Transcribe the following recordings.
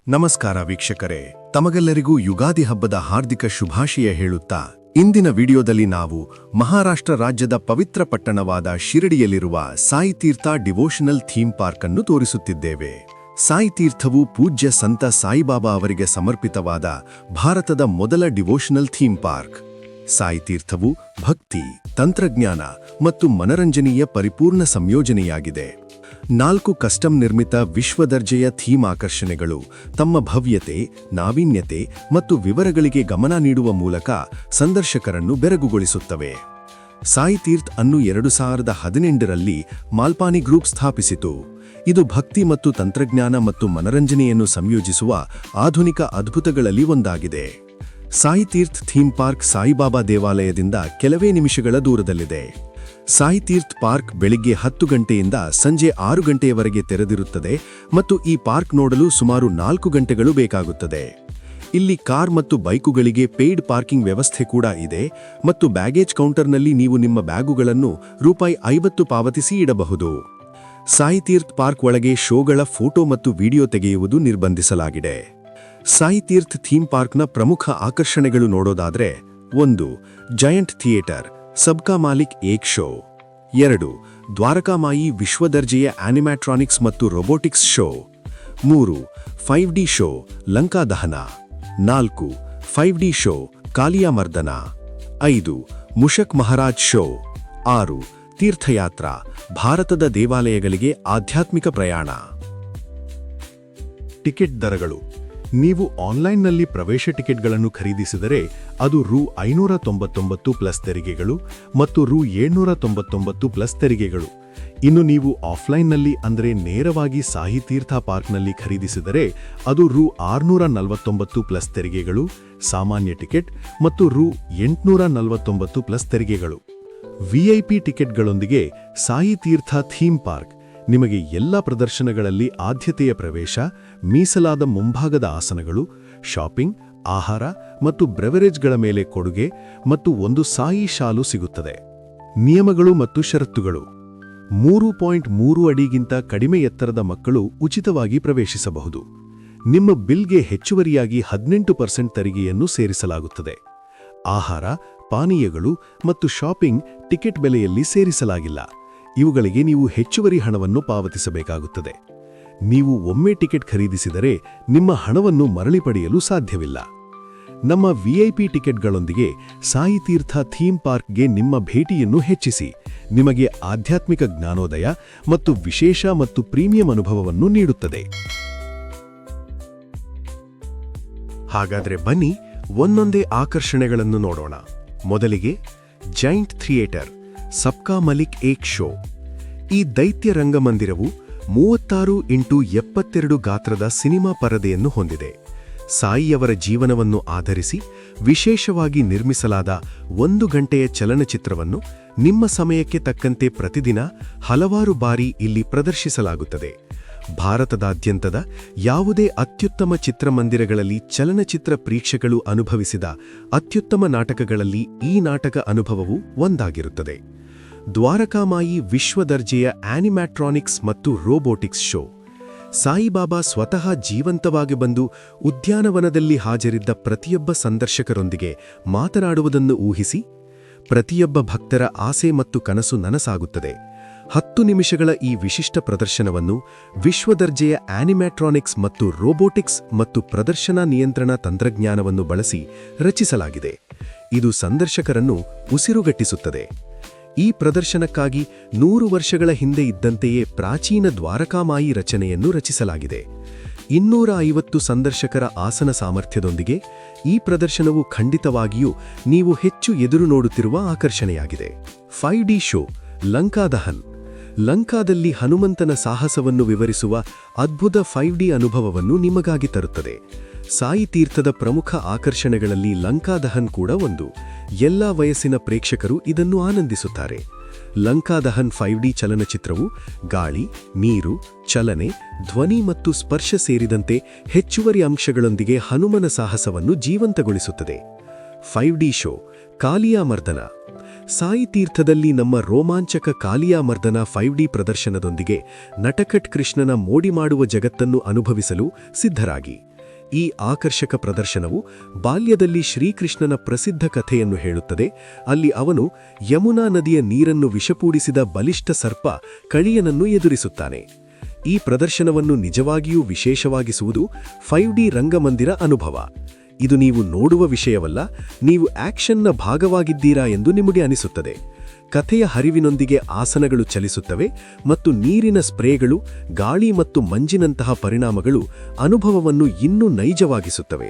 ನಮಸ್ಕಾರ ವೀಕ್ಷಕರೇ, ತಮಗೆಲ್ಲರಿಗೂ ಯುಗಾದಿ ಹಬ್ಬದ ಹಾರ್ದಿಕ ಶುಭಾಶಯ ಹೇಳುತ್ತಾ ಇಂದಿನ ವಿಡಿಯೋದಲ್ಲಿ ನಾವು ಮಹಾರಾಷ್ಟ್ರ ರಾಜ್ಯದ ಪವಿತ್ರ ಪಟ್ಟಣವಾದ ಶಿರಡಿಯಲ್ಲಿರುವ ಸಾಯಿ ತೀರ್ಥ ಡಿವೋಷನಲ್ ಥೀಮ್ ಪಾರ್ಕ್ ಅನ್ನು ತೋರಿಸುತ್ತಿದ್ದೇವೆ. ಸಾಯಿ ತೀರ್ಥವು ಪೂಜ್ಯ ಸಂತ ಸಾಯಿಬಾಬಾ ಅವರಿಗೆ ಸಮರ್ಪಿತವಾದ ಭಾರತದ ಮೊದಲ ಡಿವೋಷನಲ್ ಥೀಮ್ ಪಾರ್ಕ್. ಸಾಯಿ ತೀರ್ಥವು ಭಕ್ತಿ, ತಂತ್ರಜ್ಞಾನ ಮತ್ತು ಮನರಂಜನೆಯ ಪರಿಪೂರ್ಣ ಸಂಯೋಜನೆಯಾಗಿದೆ. 4 ಕಸ್ಟಮ್ ನಿರ್ಮಿತ ವಿಶ್ವದರ್ಜೆಯ ಥೀಮ್ ಆಕರ್ಷಣೆಗಳು ತಮ್ಮ ಭವ್ಯತೆ, ನಾವೀನ್ಯತೆ ಮತ್ತು ವಿವರಗಳಿಗೆ ಗಮನ ನೀಡುವ ಮೂಲಕ ಸಂದರ್ಶಕರನ್ನು ಬೆರಗುಗೊಳಿಸುತ್ತವೆ. ಸಾಯಿ ತೀರ್ಥ್ ಅನ್ನು 2018ರಲ್ಲಿ ಮಾಲ್ಪಾನಿ ಗ್ರೂಪ್ ಸ್ಥಾಪಿಸಿತು. ಇದು ಭಕ್ತಿ ಮತ್ತು ತಂತ್ರಜ್ಞಾನ ಮತ್ತು ಮನರಂಜನೆಯನ್ನು ಸಂಯೋಜಿಸುವ ಆಧುನಿಕ ಅದ್ಭುತಗಳಲ್ಲಿ ಒಂದಾಗಿದೆ. ಸಾಯಿ ತೀರ್ಥ್ ಥೀಮ್ ಪಾರ್ಕ್ ಸಾಯಿಬಾಬಾ ದೇವಾಲಯದಿಂದ ಕೆಲವೇ ನಿಮಿಷಗಳ ದೂರದಲ್ಲಿದೆ. ಸಾಯಿ ತೀರ್ಥ್ ಪಾರ್ಕ್ ಬೆಳಿಗ್ಗೆ 10 ಗಂಟೆಯಿಂದ ಸಂಜೆ 6 ಗಂಟೆಯವರೆಗೆ ತೆರೆದಿರುತ್ತದೆ ಮತ್ತು ಈ ಪಾರ್ಕ್ ನೋಡಲು ಸುಮಾರು 4 ಗಂಟೆಗಳು ಬೇಕಾಗುತ್ತದೆ. ಇಲ್ಲಿ ಕಾರ್ ಮತ್ತು ಬೈಕುಗಳಿಗೆ ಪೇಯ್ಡ್ ಪಾರ್ಕಿಂಗ್ ವ್ಯವಸ್ಥೆ ಕೂಡ ಇದೆ ಮತ್ತು ಬ್ಯಾಗೇಜ್ ಕೌಂಟರ್ನಲ್ಲಿ ನೀವು ನಿಮ್ಮ ಬ್ಯಾಗುಗಳನ್ನು ₹50 ಪಾವತಿಸಿ ಇಡಬಹುದು. ಸಾಯಿ ತೀರ್ಥ್ ಪಾರ್ಕ್ ಒಳಗೆ ಶೋಗಳ ಫೋಟೋ ಮತ್ತು ವಿಡಿಯೋ ತೆಗೆಯುವುದು ನಿರ್ಬಂಧಿಸಲಾಗಿದೆ. ಸಾಯಿ ತೀರ್ಥ್ ಥೀಮ್ ಪಾರ್ಕ್ನ ಪ್ರಮುಖ ಆಕರ್ಷಣೆಗಳು ನೋಡೋದಾದ್ರೆ: 1. ಜಯಂಟ್ ಥಿಯೇಟರ್, ಸಬ್ಕಾ ಮಾಲಿಕ್ ಏಕ್ ಶೋ. 2. ದ್ವಾರಕಾಮಾಯಿ ವಿಶ್ವದರ್ಜೆಯ ಆನಿಮ್ಯಾಟ್ರಾನಿಕ್ಸ್ ಮತ್ತು robotics show. 3. 5D show Lanka ದಹನ. 4. 5D show Kalia ಮರ್ದನ. 5. ಮುಷಕ್ Maharaj show. 6. ತೀರ್ಥಯಾತ್ರಾ, ಭಾರತದ ದೇವಾಲಯಗಳಿಗೆ ಆಧ್ಯಾತ್ಮಿಕ ಪ್ರಯಾಣ. ಟಿಕೆಟ್ ದರಗಳು: ನೀವು ಆನ್ಲೈನ್ನಲ್ಲಿ ಪ್ರವೇಶ ಟಿಕೆಟ್ಗಳನ್ನು ಖರೀದಿಸಿದರೆ ಅದು ₹599 ಪ್ಲಸ್ ತೆರಿಗೆಗಳು ಮತ್ತು ₹799 ಪ್ಲಸ್ ತೆರಿಗೆಗಳು. ಇನ್ನು ನೀವು ಆಫ್ಲೈನ್ನಲ್ಲಿ ಅಂದರೆ ನೇರವಾಗಿ ಸಾಯಿ ತೀರ್ಥ ಪಾರ್ಕ್ನಲ್ಲಿ ಖರೀದಿಸಿದರೆ ಅದು ₹649 ಪ್ಲಸ್ ತೆರಿಗೆಗಳು, ಸಾಮಾನ್ಯ ಟಿಕೆಟ್ ಮತ್ತು ₹849 ಪ್ಲಸ್ ತೆರಿಗೆಗಳು. ವಿಐಪಿ ಟಿಕೆಟ್ಗಳೊಂದಿಗೆ ಸಾಯಿ ತೀರ್ಥ ಥೀಮ್ ಪಾರ್ಕ್ ನಿಮಗೆ ಎಲ್ಲ ಪ್ರದರ್ಶನಗಳಲ್ಲಿ ಆದ್ಯತೆಯ ಪ್ರವೇಶ, ಮೀಸಲಾದ ಮುಂಭಾಗದ ಆಸನಗಳು, ಶಾಪಿಂಗ್, ಆಹಾರ ಮತ್ತು ಬ್ರೆವರೇಜ್ಗಳ ಮೇಲೆ ಕೊಡುಗೆ ಮತ್ತು ಒಂದು ಸಾಯಿ ಶಾಲು ಸಿಗುತ್ತದೆ. ನಿಯಮಗಳು ಮತ್ತು ಷರತ್ತುಗಳು: 3.3 ಅಡಿಗಿಂತ ಕಡಿಮೆ ಎತ್ತರದ ಮಕ್ಕಳು ಉಚಿತವಾಗಿ ಪ್ರವೇಶಿಸಬಹುದು. ನಿಮ್ಮ ಬಿಲ್ಗೆ ಹೆಚ್ಚುವರಿಯಾಗಿ 18% ತೆರಿಗೆಯನ್ನು ಸೇರಿಸಲಾಗುತ್ತದೆ. ಆಹಾರ, ಪಾನೀಯಗಳು ಮತ್ತು ಶಾಪಿಂಗ್ ಟಿಕೆಟ್ ಬೆಲೆಯಲ್ಲಿ ಸೇರಿಸಲಾಗಿಲ್ಲ. ಇವುಗಳಿಗೆ ನೀವು ಹೆಚ್ಚುವರಿ ಹಣವನ್ನು ಪಾವತಿಸಬೇಕಾಗುತ್ತದೆ. ನೀವು ಒಮ್ಮೆ ಟಿಕೆಟ್ ಖರೀದಿಸಿದರೆ ನಿಮ್ಮ ಹಣವನ್ನು ಮರಳಿ ಪಡೆಯಲು ಸಾಧ್ಯವಿಲ್ಲ. ನಮ್ಮ ವಿಐಪಿ ಟಿಕೆಟ್ಗಳೊಂದಿಗೆ ಸಾಯಿ ತೀರ್ಥ ಥೀಮ್ ಪಾರ್ಕ್ಗೆ ನಿಮ್ಮ ಭೇಟಿಯನ್ನು ಹೆಚ್ಚಿಸಿ, ನಿಮಗೆ ಆಧ್ಯಾತ್ಮಿಕ ಜ್ಞಾನೋದಯ ಮತ್ತು ವಿಶೇಷ ಮತ್ತು ಪ್ರೀಮಿಯಂ ಅನುಭವವನ್ನು ನೀಡುತ್ತದೆ. ಹಾಗಾದರೆ ಬನ್ನಿ ಒಂದೊಂದೇ ಆಕರ್ಷಣೆಗಳನ್ನು ನೋಡೋಣ. ಮೊದಲಿಗೆ ಜೈಂಟ್ ಥಿಯೇಟರ್, ಸಬ್ಕಾ ಮಲಿಕ್ ಏಕ್ ಶೋ. ಈ ದೈತ್ಯ ರಂಗಮಂದಿರವು 36x72 ಗಾತ್ರದ ಸಿನಿಮಾ ಪರದೆಯನ್ನು ಹೊಂದಿದೆ. ಸಾಯಿಯವರ ಜೀವನವನ್ನು ಆಧರಿಸಿ ವಿಶೇಷವಾಗಿ ನಿರ್ಮಿಸಲಾದ 1 ಗಂಟೆಯ ಚಲನಚಿತ್ರವನ್ನು ನಿಮ್ಮ ಸಮಯಕ್ಕೆ ತಕ್ಕಂತೆ ಪ್ರತಿದಿನ ಹಲವಾರು ಬಾರಿ ಇಲ್ಲಿ ಪ್ರದರ್ಶಿಸಲಾಗುತ್ತದೆ. ಭಾರತದಾದ್ಯಂತದ ಯಾವುದೇ ಅತ್ಯುತ್ತಮ ಚಿತ್ರಮಂದಿರಗಳಲ್ಲಿ ಚಲನಚಿತ್ರ ಪ್ರೇಕ್ಷಕರು ಅನುಭವಿಸಿದ ಅತ್ಯುತ್ತಮ ನಾಟಕಗಳಲ್ಲಿ ಈ ನಾಟಕ ಅನುಭವವು ಒಂದಾಗಿರುತ್ತದೆ. ದ್ವಾರಕಾಮಾಯಿ ವಿಶ್ವದರ್ಜೆಯ ಆನಿಮ್ಯಾಟ್ರಾನಿಕ್ಸ್ ಮತ್ತು ರೋಬೋಟಿಕ್ಸ್ ಶೋ. ಸಾಯಿಬಾಬಾ ಸ್ವತಃ ಜೀವಂತವಾಗಿ ಬಂದು ಉದ್ಯಾನವನದಲ್ಲಿ ಹಾಜರಿದ್ದ ಪ್ರತಿಯೊಬ್ಬ ಸಂದರ್ಶಕರೊಂದಿಗೆ ಮಾತನಾಡುವುದನ್ನು ಊಹಿಸಿ ಪ್ರತಿಯೊಬ್ಬ ಭಕ್ತರ ಆಸೆ ಮತ್ತು ಕನಸು ನನಸಾಗುತ್ತದೆ. 10 ನಿಮಿಷಗಳ ಈ ವಿಶಿಷ್ಟ ಪ್ರದರ್ಶನವನ್ನು ವಿಶ್ವದರ್ಜೆಯ ಆನಿಮ್ಯಾಟ್ರಾನಿಕ್ಸ್ ಮತ್ತು ರೋಬೋಟಿಕ್ಸ್ ಮತ್ತು ಪ್ರದರ್ಶನ ನಿಯಂತ್ರಣ ತಂತ್ರಜ್ಞಾನವನ್ನು ಬಳಸಿ ರಚಿಸಲಾಗಿದೆ. ಇದು ಸಂದರ್ಶಕರನ್ನು ಉಸಿರುಗಟ್ಟಿಸುತ್ತದೆ. ಈ ಪ್ರದರ್ಶನಕ್ಕಾಗಿ 100 ವರ್ಷಗಳ ಹಿಂದೆ ಇದ್ದಂತೆಯೇ ಪ್ರಾಚೀನ ದ್ವಾರಕಾಮಾಯಿ ರಚನೆಯನ್ನು ರಚಿಸಲಾಗಿದೆ. 250 ಸಂದರ್ಶಕರ ಆಸನ ಸಾಮರ್ಥ್ಯದೊಂದಿಗೆ ಈ ಪ್ರದರ್ಶನವು ಖಂಡಿತವಾಗಿಯೂ ನೀವು ಹೆಚ್ಚು ಎದುರು ನೋಡುತ್ತಿರುವ ಆಕರ್ಷಣೆಯಾಗಿದೆ. 5D ಶೋ ಲಂಕಾ ದಹನ್. ಲಂಕಾದಲ್ಲಿ ಹನುಮಂತನ ಸಾಹಸವನ್ನು ವಿವರಿಸುವ ಅದ್ಭುತ 5D ಅನುಭವವನ್ನು ನಿಮಗಾಗಿ ತರುತ್ತದೆ. ಸಾಯಿ ತೀರ್ಥದ ಪ್ರಮುಖ ಆಕರ್ಷಣೆಗಳಲ್ಲಿ ಲಂಕಾ ದಹನ್ ಕೂಡ ಒಂದು. ಎಲ್ಲಾ ವಯಸ್ಸಿನ ಪ್ರೇಕ್ಷಕರು ಇದನ್ನು ಆನಂದಿಸುತ್ತಾರೆ. ಲಂಕಾ ದಹನ್ 5D ಚಲನಚಿತ್ರವು ಗಾಳಿ, ನೀರು, ಚಲನೆ, ಧ್ವನಿ ಮತ್ತು ಸ್ಪರ್ಶ ಸೇರಿದಂತೆ ಹೆಚ್ಚುವರಿ ಅಂಶಗಳೊಂದಿಗೆ ಹನುಮನ ಸಾಹಸವನ್ನು ಜೀವಂತಗೊಳಿಸುತ್ತದೆ. 5D show Kalia ಮರ್ದನ. ಸಾಯಿ ತೀರ್ಥದಲ್ಲಿ ನಮ್ಮ ರೋಮಾಂಚಕ ಕಾಲಿಯಾ ಮರ್ದನ 5D ಪ್ರದರ್ಶನದೊಂದಿಗೆ ನಟಖಟ್ ಕೃಷ್ಣನ ಮೋಡಿ ಮಾಡುವ ಜಗತ್ತನ್ನು ಅನುಭವಿಸಲು ಸಿದ್ಧರಾಗಿ. ಈ ಆಕರ್ಷಕ ಪ್ರದರ್ಶನವು ಬಾಲ್ಯದಲ್ಲಿ ಶ್ರೀಕೃಷ್ಣನ ಪ್ರಸಿದ್ಧ ಕಥೆಯನ್ನು ಹೇಳುತ್ತದೆ. ಅಲ್ಲಿ ಅವನು ಯಮುನಾ ನದಿಯ ನೀರನ್ನು ವಿಷಪೂಡಿಸಿದ ಬಲಿಷ್ಠ ಸರ್ಪ ಕಳಿಯನನ್ನು ಎದುರಿಸುತ್ತಾನೆ. ಈ ಪ್ರದರ್ಶನವನ್ನು ನಿಜವಾಗಿಯೂ ವಿಶೇಷವಾಗಿಸುವುದು 5D ರಂಗಮಂದಿರ ಅನುಭವ. ಇದು ನೀವು ನೋಡುವ ವಿಷಯವಲ್ಲ, ನೀವು ಆಕ್ಷನ್ನ ಭಾಗವಾಗಿದ್ದೀರಾ ಎಂದು ನಿಮಗೆ ಅನಿಸುತ್ತದೆ. ಕಥೆಯ ಹರಿವಿನೊಂದಿಗೆ ಆಸನಗಳು ಚಲಿಸುತ್ತವೆ ಮತ್ತು ನೀರಿನ ಸ್ಪ್ರೇಗಳು, ಗಾಳಿ ಮತ್ತು ಮಂಜಿನಂತಹ ಪರಿಣಾಮಗಳು ಅನುಭವವನ್ನು ಇನ್ನೂ ನೈಜವಾಗಿಸುತ್ತವೆ.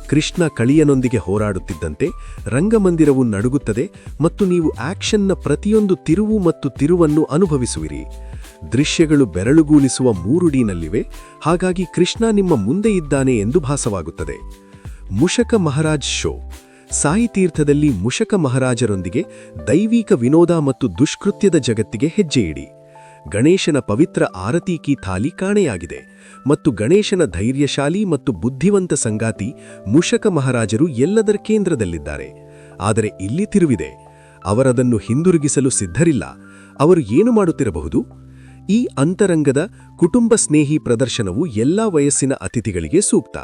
ಕೃಷ್ಣ ಕಳಿಯನೊಂದಿಗೆ ಹೋರಾಡುತ್ತಿದ್ದಂತೆ ರಂಗಮಂದಿರವು ನಡುಗುತ್ತದೆ ಮತ್ತು ನೀವು ಆಕ್ಷನ್ನ ಪ್ರತಿಯೊಂದು ತಿರುವು ಮತ್ತು ತಿರುವನ್ನು ಅನುಭವಿಸುವಿರಿ. ದೃಶ್ಯಗಳು ಬೆರಳುಗೂಲಿಸುವ 3Dನಲ್ಲಿವೆ, ಹಾಗಾಗಿ ಕೃಷ್ಣ ನಿಮ್ಮ ಮುಂದೆ ಇದ್ದಾನೆ ಎಂದು ಭಾಸವಾಗುತ್ತದೆ. ಮುಷಕ ಮಹಾರಾಜ್ ಶೋ. ಸಾಯಿ ತೀರ್ಥದಲ್ಲಿ ಮುಷಕ ಮಹಾರಾಜರೊಂದಿಗೆ ದೈವಿಕ ವಿನೋದ ಮತ್ತು ದುಷ್ಕೃತ್ಯದ ಜಗತ್ತಿಗೆ ಹೆಜ್ಜೆಯಿಡಿ. ಗಣೇಶನ ಪವಿತ್ರ ಆರತಿ ಕಿ ಥಾಲಿ ಕಾಣೆಯಾಗಿದೆ ಮತ್ತು ಗಣೇಶನ ಧೈರ್ಯಶಾಲಿ ಮತ್ತು ಬುದ್ಧಿವಂತ ಸಂಗಾತಿ ಮುಷಕ ಮಹಾರಾಜರು ಎಲ್ಲದರ ಕೇಂದ್ರದಲ್ಲಿದ್ದಾರೆ. ಆದರೆ ಇಲ್ಲಿ ತಿರುವಿದೆ. ಅವರದನ್ನು ಹಿಂದಿರುಗಿಸಲು ಸಿದ್ಧರಿಲ್ಲ. ಅವರು ಏನು ಮಾಡುತ್ತಿರಬಹುದು? ಈ ಅಂತರಂಗದ ಕುಟುಂಬ ಸ್ನೇಹಿ ಪ್ರದರ್ಶನವು ಎಲ್ಲಾ ವಯಸ್ಸಿನ ಅತಿಥಿಗಳಿಗೆ ಸೂಕ್ತ.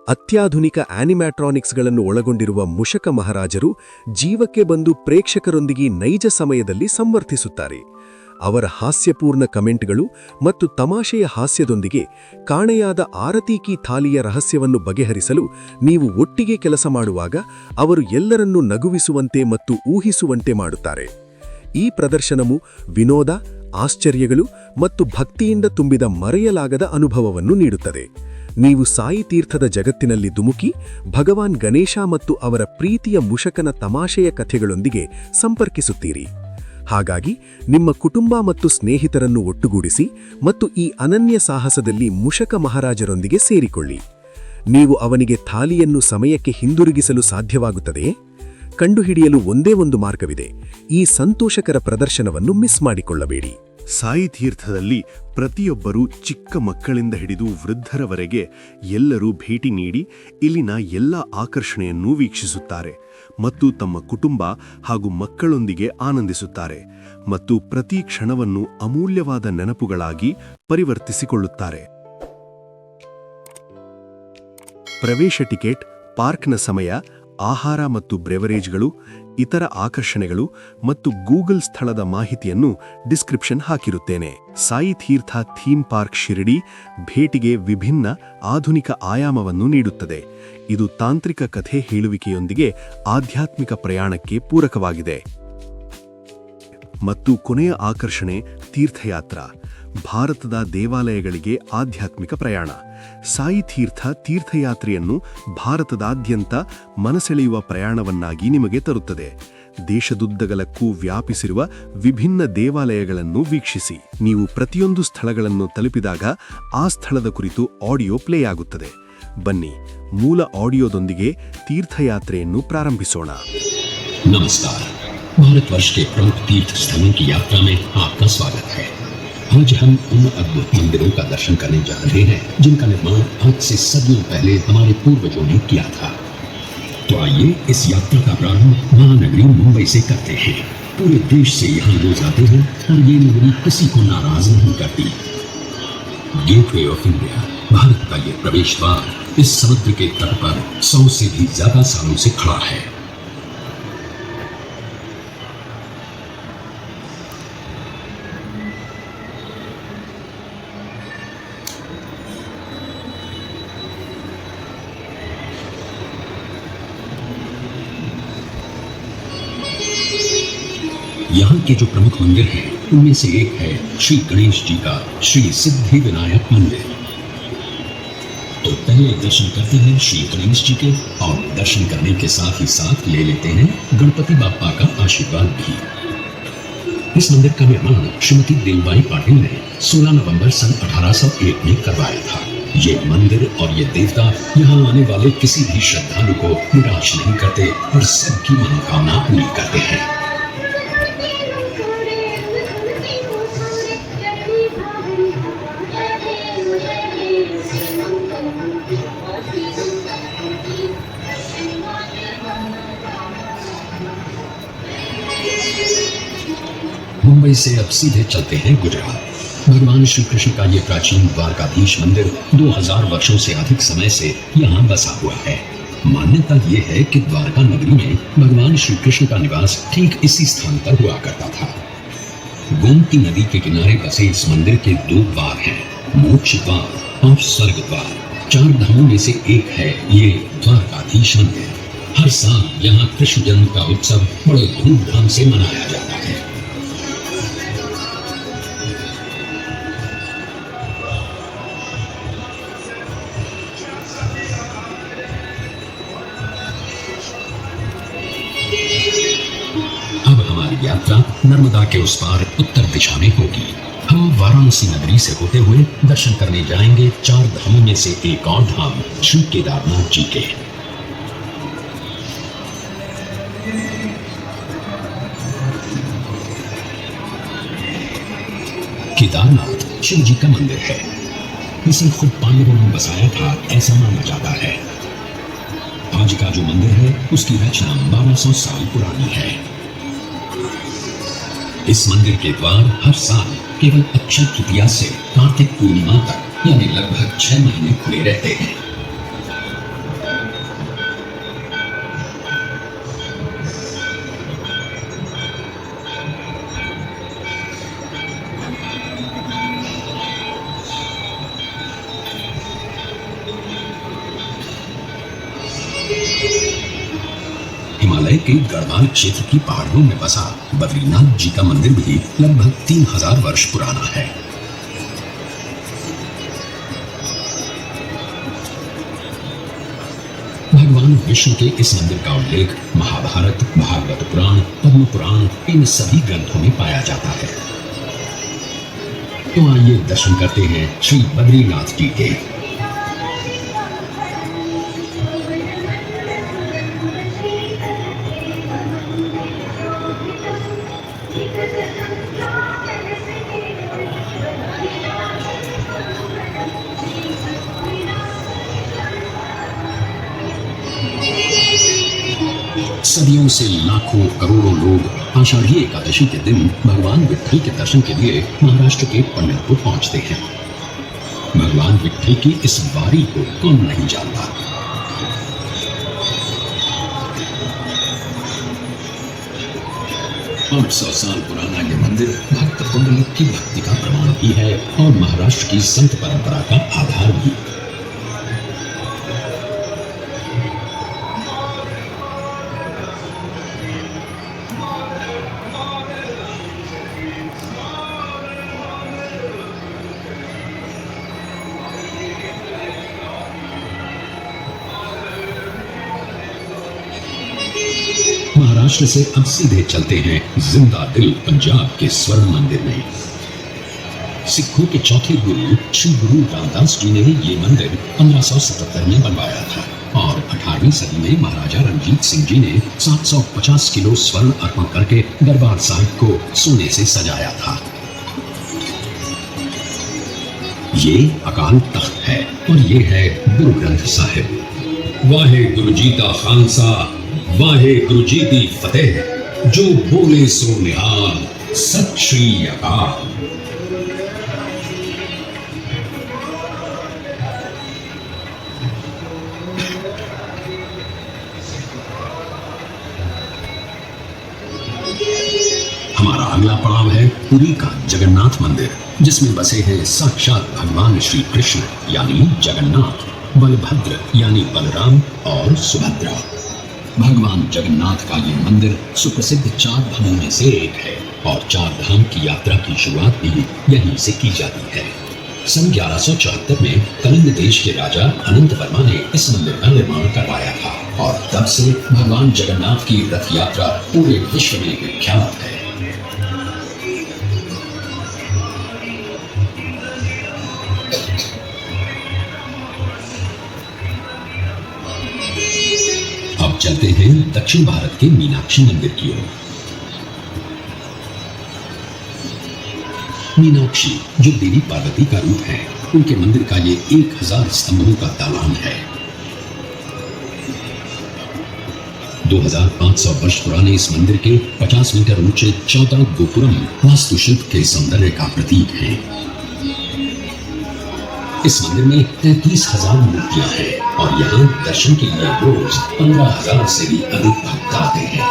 ಅತ್ಯಾಧುನಿಕ ಆನಿಮ್ಯಾಟ್ರಾನಿಕ್ಸ್ಗಳನ್ನು ಒಳಗೊಂಡಿರುವ ಮುಷಕ ಮಹಾರಾಜರು ಜೀವಕ್ಕೆ ಬಂದು ಪ್ರೇಕ್ಷಕರೊಂದಿಗೆ ನೈಜ ಸಮಯದಲ್ಲಿ ಸಂವರ್ತಿಸುತ್ತಾರೆ. ಅವರ ಹಾಸ್ಯಪೂರ್ಣ ಕಮೆಂಟ್ಗಳು ಮತ್ತು ತಮಾಷೆಯ ಹಾಸ್ಯದೊಂದಿಗೆ ಕಾಣೆಯಾದ ಆರತಿ ಕಿ ಥಾಲಿಯ ರಹಸ್ಯವನ್ನು ಬಗೆಹರಿಸಲು ನೀವು ಒಟ್ಟಿಗೆ ಕೆಲಸ ಮಾಡುವಾಗ ಅವರು ಎಲ್ಲರನ್ನೂ ನಗುವಿಸುವಂತೆ ಮತ್ತು ಊಹಿಸುವಂತೆ ಮಾಡುತ್ತಾರೆ. ಈ ಪ್ರದರ್ಶನವು ವಿನೋದ, ಆಶ್ಚರ್ಯಗಳು ಮತ್ತು ಭಕ್ತಿಯಿಂದ ತುಂಬಿದ ಮರೆಯಲಾಗದ ಅನುಭವವನ್ನು ನೀಡುತ್ತದೆ. ನೀವು ಸಾಯಿ ತೀರ್ಥದ ಜಗತ್ತಿನಲ್ಲಿ ಧುಮುಕಿ ಭಗವಾನ್ ಗಣೇಶ ಮತ್ತು ಅವರ ಪ್ರೀತಿಯ ಮುಷಕನ ತಮಾಷೆಯ ಕಥೆಗಳೊಂದಿಗೆ ಸಂಪರ್ಕಿಸುತ್ತೀರಿ. ಹಾಗಾಗಿ ನಿಮ್ಮ ಕುಟುಂಬ ಮತ್ತು ಸ್ನೇಹಿತರನ್ನು ಒಟ್ಟುಗೂಡಿಸಿ ಮತ್ತು ಈ ಅನನ್ಯ ಸಾಹಸದಲ್ಲಿ ಮುಷಕ ಮಹಾರಾಜರೊಂದಿಗೆ ಸೇರಿಕೊಳ್ಳಿ. ನೀವು ಅವನಿಗೆ ಥಾಲಿಯನ್ನು ಸಮಯಕ್ಕೆ ಹಿಂದಿರುಗಿಸಲು ಸಾಧ್ಯವಾಗುತ್ತದೆಯೇ? ಕಂಡುಹಿಡಿಯಲು ಒಂದೇ ಒಂದು ಮಾರ್ಗವಿದೆ. ಈ ಸಂತೋಷಕರ ಪ್ರದರ್ಶನವನ್ನು ಮಿಸ್ ಮಾಡಿಕೊಳ್ಳಬೇಡಿ. ಸಾಯಿ ತೀರ್ಥದಲ್ಲಿ ಪ್ರತಿಯೊಬ್ಬರೂ ಚಿಕ್ಕ ಮಕ್ಕಳಿಂದ ಹಿಡಿದು ವೃದ್ಧರವರೆಗೆ ಎಲ್ಲರೂ ಭೇಟಿ ನೀಡಿ ಇಲ್ಲಿನ ಎಲ್ಲ ಆಕರ್ಷಣೆಯನ್ನೂ ವೀಕ್ಷಿಸುತ್ತಾರೆ ಮತ್ತು ತಮ್ಮ ಕುಟುಂಬ ಹಾಗೂ ಮಕ್ಕಳೊಂದಿಗೆ ಆನಂದಿಸುತ್ತಾರೆ ಮತ್ತು ಪ್ರತಿ ಕ್ಷಣವನ್ನು ಅಮೂಲ್ಯವಾದ ನೆನಪುಗಳಾಗಿ ಪರಿವರ್ತಿಸಿಕೊಳ್ಳುತ್ತಾರೆ. ಪ್ರವೇಶ ಟಿಕೆಟ್, ಪಾರ್ಕ್ನ ಸಮಯ, ಆಹಾರ ಮತ್ತು ಬ್ರೆವರೇಜ್ಗಳು, ಇತರ ಆಕರ್ಷಣೆಗಳು ಮತ್ತು ಗೂಗಲ್ ಸ್ಥಳದ ಮಾಹಿತಿಯನ್ನು ಡಿಸ್ಕ್ರಿಪ್ಷನ್ ಹಾಕಿರುತ್ತೇನೆ. ಸಾಯಿ ತೀರ್ಥ ಥೀಮ್ ಪಾರ್ಕ್ ಶಿರಡಿ ಭೇಟಿಗೆ ವಿಭಿನ್ನ ಆಧುನಿಕ ಆಯಾಮವನ್ನು ನೀಡುತ್ತದೆ. ಇದು ತಾಂತ್ರಿಕ ಕಥೆ ಹೇಳುವಿಕೆಯೊಂದಿಗೆ ಆಧ್ಯಾತ್ಮಿಕ ಪ್ರಯಾಣಕ್ಕೆ ಪೂರಕವಾಗಿದೆ. ಮತ್ತು ಕೊನೆಯ ಆಕರ್ಷಣೆ ತೀರ್ಥಯಾತ್ರಾ. ಭಾರತದ ದೇವಾಲಯಗಳಿಗೆ ಆಧ್ಯಾತ್ಮಿಕ ಪ್ರಯಾಣ. ಸಾಯಿ ತೀರ್ಥ ತೀರ್ಥಯಾತ್ರೆಯನ್ನು ಭಾರತದಾದ್ಯಂತ ಮನಸೆಳೆಯುವ ಪ್ರಯಾಣವನ್ನಾಗಿ ನಿಮಗೆ ತರುತ್ತದೆ. ದೇಶದುದ್ದಗಲಕ್ಕೂ ವ್ಯಾಪಿಸಿರುವ ವಿಭಿನ್ನ ದೇವಾಲಯಗಳನ್ನು ವೀಕ್ಷಿಸಿ. ನೀವು ಪ್ರತಿಯೊಂದು ಸ್ಥಳಗಳನ್ನು ತಲುಪಿದಾಗ ಆ ಸ್ಥಳದ ಕುರಿತು ಆಡಿಯೋ ಪ್ಲೇ ಆಗುತ್ತದೆ. ಬನ್ನಿ, ಮೂಲ ಆಡಿಯೋದೊಂದಿಗೆ ತೀರ್ಥಯಾತ್ರೆಯನ್ನು ಪ್ರಾರಂಭಿಸೋಣ. नमस्कार। भारतवर्ष के प्रमुख तीर्थ स्थलों की यात्रा में आपका स्वागत है। आज हम उन अद्भुत मंदिरों का दर्शन करने जा रहे हैं जिनका निर्माण आज से सदियों पहले हमारे पूर्वजों ने किया था। तो आइए इस यात्रा का प्रारंभ महानगरी मुंबई से करते हैं। पूरे देश से यहाँ लोग आते हैं और ये नगरी किसी को नाराज नहीं करती। गेटवे ऑफ इंडिया, भारत का ये प्रवेश द्वार इस समुद्र के तट पर 100 से भी ज्यादा सालों से खड़ा है। यहाँ के जो प्रमुख मंदिर हैं उनमें से एक है श्री गणेश जी का श्री सिद्धि विनायक मंदिर। तो पहले दर्शन करते हैं श्री गणेश जी के और दर्शन करने के साथ ही साथ ले लेते हैं गणपति बाप्पा का आशीर्वाद भी। इस मंदिर का निर्माण श्रीमती देवबाई पाटिल ने 16 नवंबर सन 1801 में करवाया था। ये मंदिर और ये देवता यहाँ आने वाले किसी भी श्रद्धालु को निराश नहीं करते और सबकी मनोकामना पूरी करते हैं। मुंबई से अब सीधे चलते हैं गुजरात। भगवान श्री कृष्ण का ये प्राचीन द्वारकाधीश मंदिर 2000 वर्षों से अधिक समय से यहाँ बसा हुआ है। मान्यता ये है कि द्वारका नगरी में भगवान श्री कृष्ण का निवास ठीक इसी स्थान पर हुआ करता था। गोमती नदी के किनारे बसे इस मंदिर के 2 द्वार हैं, मोक्ष द्वार और स्वर्ग द्वार। 4 धामों में से एक है ये द्वारकाधीश मंदिर। हर साल यहाँ कृष्ण जन्म का उत्सव बड़े धूमधाम से मनाया जाता है। अब हमारी यात्रा नर्मदा के उस पार उत्तर दिशा में होगी। हम वाराणसी नगरी से होते हुए दर्शन करने जाएंगे 4 धामों में से एक और धाम श्री केदारनाथ जी के। केदारनाथ शिव जी का मंदिर है। इसे खुद पांडवों ने बसाया था, ऐसा माना जाता है। आज का जो मंदिर है उसकी रचना 1200 साल पुरानी है। इस मंदिर के द्वार हर साल केवल अक्षय तृतीया से कार्तिक पूर्णिमा तक यानी लगभग 6 महीने खुले रहते हैं। हिमालय के गढ़वाल क्षेत्र की पहाड़ियों में बसा बद्रीनाथ जी का मंदिर भी लगभग 3000 वर्ष पुराना है। भगवान विष्णु के इस मंदिर का उल्लेख महाभारत, भागवत पुराण, पद्म पुराण इन सभी ग्रंथों में पाया जाता है। तो आइए दर्शन करते हैं श्री बद्रीनाथ जी के। सदियों से लाखों करोड़ों लोग आषाढ़ी एकादशी के दिन भगवान विट्ठल के दर्शन के लिए महाराष्ट्र के पंढरपुर पहुंचते हैं। भगवान विट्ठल की इस वारी को कौन नहीं जानता। और 100 साल पुराना ये मंदिर भक्त पुंडलिक की भक्ति का प्रमाण भी है और महाराष्ट्र की संत परंपरा का आधार भी। महाराष्ट्र से अब सीधे चलते हैं जिंदा दिल पंजाब के स्वर्ण मंदिर में। सिखों के चौथे गुरु श्री गुरु रामदास जी ने ये मंदिर 1577 में बनवाया था और 18वीं सदी में महाराजा रणजीत सिंह जी ने 750 किलो स्वर्ण अर्पण करके दरबार साहिब को सोने से सजाया था। ये अकाल तख्त है और ये है गुरु ग्रंथ साहिब। वाहे गुरु जी का खालसा, वाहे गुरु जी दी फतेह, जो बोले सो निहाल, सत श्री अकाल। हमारा अगला पड़ाव है पुरी का जगन्नाथ मंदिर, जिसमें बसे हैं साक्षात भगवान श्री कृष्ण यानी जगन्नाथ, बलभद्र यानी बलराम और सुभद्रा। भगवान जगन्नाथ का ये मंदिर सुप्रसिद्ध 4 धामों में से एक है और 4 धाम की यात्रा की शुरुआत भी यहीं से की जाती है। सन 1174 में कलिंग देश के राजा अनंत वर्मा ने इस मंदिर का निर्माण करवाया था और तब से भगवान जगन्नाथ की रथ यात्रा पूरे विश्व में विख्यात है। अब चलते हैं दक्षिण भारत के मीनाक्षी मंदिर की ओर। मीनाक्षी जो देवी पार्वती का रूप है, उनके मंदिर का ये 1000 स्तंभों का दालान है। 2500 वर्ष पुराने इस मंदिर के 50 मीटर ऊंचे 14 गोपुरम वास्तुशिल्प के सौंदर्य का प्रतीक हैं। इस मंदिर में 33,000 मूर्तियां हैं और यहाँ दर्शन के लिए रोज 15,000 से भी अधिक भक्त आते हैं।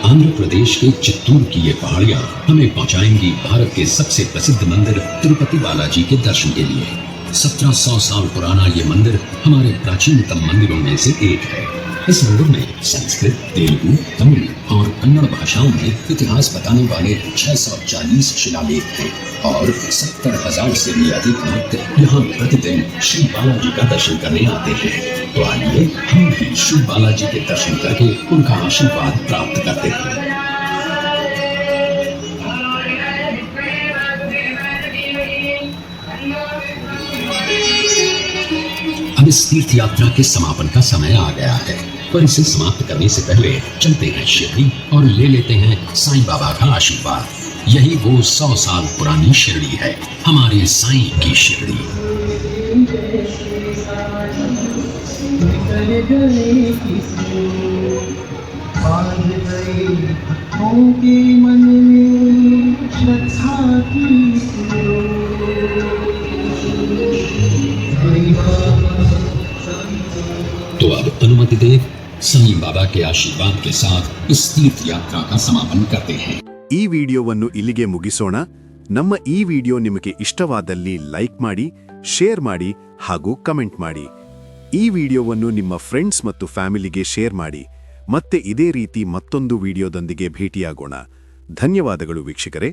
आंध्र प्रदेश के चित्तूर की ये पहाड़ियां हमें पहुंचाएंगी भारत के सबसे प्रसिद्ध मंदिर तिरुपति बालाजी के दर्शन के लिए। 1700 साल पुराना ये मंदिर हमारे प्राचीनतम मंदिरों में से एक है। इस मंदिर में संस्कृत, तेलुगु, तमिल और कन्नड़ भाषाओं में इतिहास बताने वाले 640 शिलालेख हैं और 70,000 से भी अधिक भक्त यहाँ प्रतिदिन श्री बालाजी का दर्शन करने आते हैं। तो आइए हम भी श्री बालाजी के दर्शन करके उनका आशीर्वाद प्राप्त करते हैं। अब इस तीर्थ यात्रा के समापन का समय आ गया है, पर इसे समाप्त करने से पहले चलते हैं शिरडी और ले लेते हैं साईं बाबा का आशीर्वाद। यही वो 100 साल पुरानी शिरडी है, हमारे साईं की शिरडी। तो अब अनुमति दे साईं बाबा के आशीर्वाद के साथ इस तीर्थ यात्रा का समापन करते हैं। ಈ ವಿಡಿಯೋವನ್ನು ಇಲ್ಲಿಗೆ ಮುಗಿಸೋಣ. ನಮ್ಮ ಈ ವಿಡಿಯೋ ನಿಮಗೆ ಇಷ್ಟವಾದಲ್ಲಿ ಲೈಕ್ ಮಾಡಿ, ಶೇರ್ ಮಾಡಿ ಹಾಗೂ ಕಮೆಂಟ್ ಮಾಡಿ. ಈ ವಿಡಿಯೋವನ್ನು ನಿಮ್ಮ ಫ್ರೆಂಡ್ಸ್ ಮತ್ತು ಫ್ಯಾಮಿಲಿಗೆ ಶೇರ್ ಮಾಡಿ. ಮತ್ತೆ ಇದೇ ರೀತಿ ಮತ್ತೊಂದು ವಿಡಿಯೋದೊಂದಿಗೆ ಭೇಟಿಯಾಗೋಣ. ಧನ್ಯವಾದಗಳು ವೀಕ್ಷಕರೇ.